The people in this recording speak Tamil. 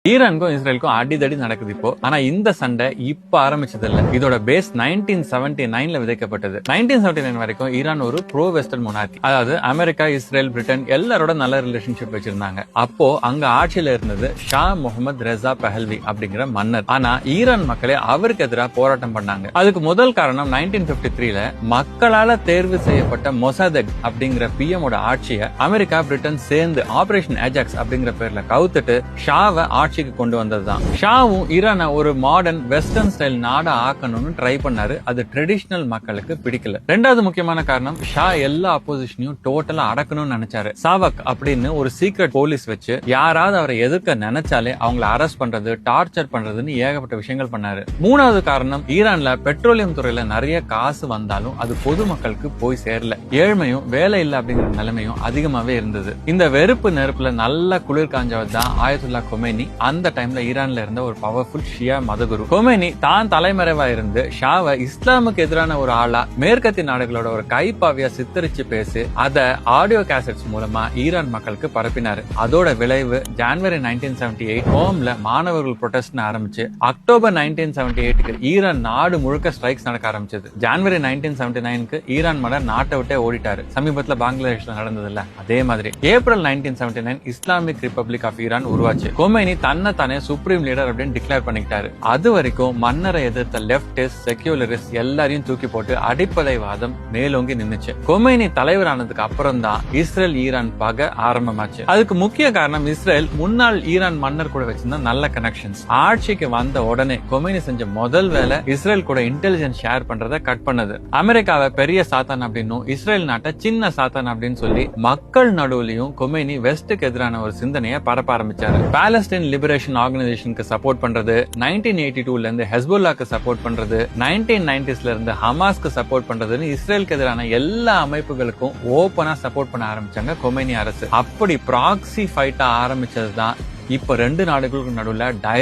ஈரானுக்கும் இஸ்ரேலுக்கும் அடிதடி நடக்குது இப்போ. ஆனா இந்த சண்டை இப்ப ஆரம்பிச்சது இல்ல. இதோட பேஸ் 1979ல விதைக்கப்பட்டது. 1979 வரைக்கும் ஈரான் ஒரு ப்ரோ வெஸ்டர்ன் மொனார்கி. அதாவது அமெரிக்கா, இஸ்ரேல், பிரிட்டன் எல்லாரோட நல்ல ரிலேஷன்ஷிப் வச்சிருந்தாங்க. அப்போ அங்க ஆட்சியில இருந்தது ஷா முகமது ரெசா பெஹல்வி அப்படிங்கிற மன்னர். ஆனா ஈரான் மக்களே அவருக்கு எதிராக போராட்டம் பண்ணாங்க. அதுக்கு முதல் காரணம் 1953ல மக்களால தேர்வு செய்யப்பட்ட மொசாதெக் அப்படிங்கிற பிஎமோட ஆட்சியை அமெரிக்கா, பிரிட்டன் சேர்ந்து ஆபரேஷன் ஏஜாக்ஸ் அப்படிங்கிற பேர்ல கவுத்துட்டு ஷாவை ஆட்சிக்கு கொண்டு வந்ததுதான். ஷாவும் ஈரானை ஒரு மாடர்ன் வெஸ்டர்ன் ஸ்டைல் நாடா ஆக்கணும்னு ட்ரை பண்ணாரு. அது ட்ரெடிஷனல் மக்களுக்கு பிடிக்கல. ரெண்டாவது முக்கியமான காரணம், ஷா எல்லா அப்போசிஷனையும் டோட்டலா அடக்கணும்னு நினைச்சாரு. சாவக் அப்படின்னு ஒரு சீக்ரெட் போலீஸ் வச்சு யாராவது அவரை எதிர்க்க நினைச்சாலே அவங்களை அரெஸ்ட் பண்றது, டார்ச்சர் பண்றதுன்னு ஏகப்பட்ட விஷயங்கள் பண்ணாரு. மூணாவது காரணம், ஈரான்ல பெட்ரோலியம் துறையில நிறைய காசு வந்தாலும் அது பொதுமக்களுக்கு போய் சேரல. ஏழ்மையும் வேலை இல்லை அப்படிங்கிற நிலைமையும் அதிகமாவே இருந்தது. இந்த வெறுப்பு நெருப்புல நல்ல குளிர் காஞ்சவர் தான் ஆயத்துல்லா கொமேனி. அந்த டைம்ல ஈரான்ல இருந்த ஒரு பவர்ஃபுல் ஷியா மதகுரு. கொமேனி தான் தலைமறைவா இருந்து ஷாவை இஸ்லாமுக்கு எதிரான ஒரு ஆளா மேற்கத்திய நாடுகளோட ஒரு கைப்பாவியா சித்தரிச்சு பேசி அத ஆடியோ கேசட்ஸ் மூலமா ஈரான் மக்களுக்கு பரப்பினாரு. அதோட விளைவு ஜனவரி 1978 ஹோம்ல மாணவர்கள் ப்ரொடெஸ்ட் ஆரம்பிச்சு அக்டோபர் 1978க்கு ஈரான் நாடு முழுக்க ஸ்ட்ரைக்ஸ் நடக்க ஆரம்பிச்சது. ஜனவரி 1979க்கு ஈரான் மன்னர் நாட்டை விட்டே ஓடிட்டாரு. சமீபத்துல பங்களாதேஷ்ல நடந்தது இல்ல, அதே மாதிரி April 1979 Islamic Republic of Iran உருவாச்சு. கொமேனி தன்னை தானே சுப்ரீம் லீடர் அப்படின்னு டிக்ளேர் பண்ணிக்கிட்டாரு. அது வரைக்கும் மன்னரை எதிர்த்த லெப்டிஸ்ட், செக்யூலரிஸ்ட் எல்லாரையும் தூக்கி போட்டு அடிப்படைவாதம் மேலோங்கி நின்னுச்சு. கொமேனி தலைவர் ஆனதுக்கு அப்புறம் தான் இஸ்ரேல் ஈரான் பகை ஆரம்பமாச்சு. அதுக்கு முக்கிய காரணம், இஸ்ரேல் முன்னாள் ஈரான் மன்னர் கூட வச்சிருந்த நல்ல கனெக்ஷன்ஸ். ஆட்சிக்கு வந்த உடனே கொமேனி செஞ்ச முதல் வேலை இஸ்ரேல் கூட இன்டெலிஜென்ஸ் ஷேர் பண்றதை கட் பண்ணது. அமெரிக்காவை பெரிய சாத்தான் அப்படின்னும் இஸ்ரேல் நாட்டை சின்ன சாத்தான் அப்படின்னு சொல்லி மக்கள் நடுவுலயும் கொமேனி வெஸ்டுக்கு எதிரான ஒரு சிந்தனையை பரப்ப ஆரம்பிச்சாரு. பாலஸ்தீன் லிபரேஷன் ஆர்கனைசேஷனுக்கு சப்போர்ட் பண்றது, 1982ல இருந்து ஹெஸ்புல்லாக்கு சப்போர்ட் பண்றது, 1990ஸ்ல இருந்து ஹமாஸ்க்கு சப்போர்ட் பண்றதுன்னு இஸ்ரேலுக்கு எதிரான எல்லா அமைப்புகளுக்கும் ஓபனா சப்போர்ட் பண்ண ஆரம்பிச்சாங்க கொமேனி அரசு. அப்படி ப்ராக்சி ஃபைட்டா ஆரம்பிச்சதுதான் இப்ப ரெண்டு நாடுகளுக்கு நடுவுல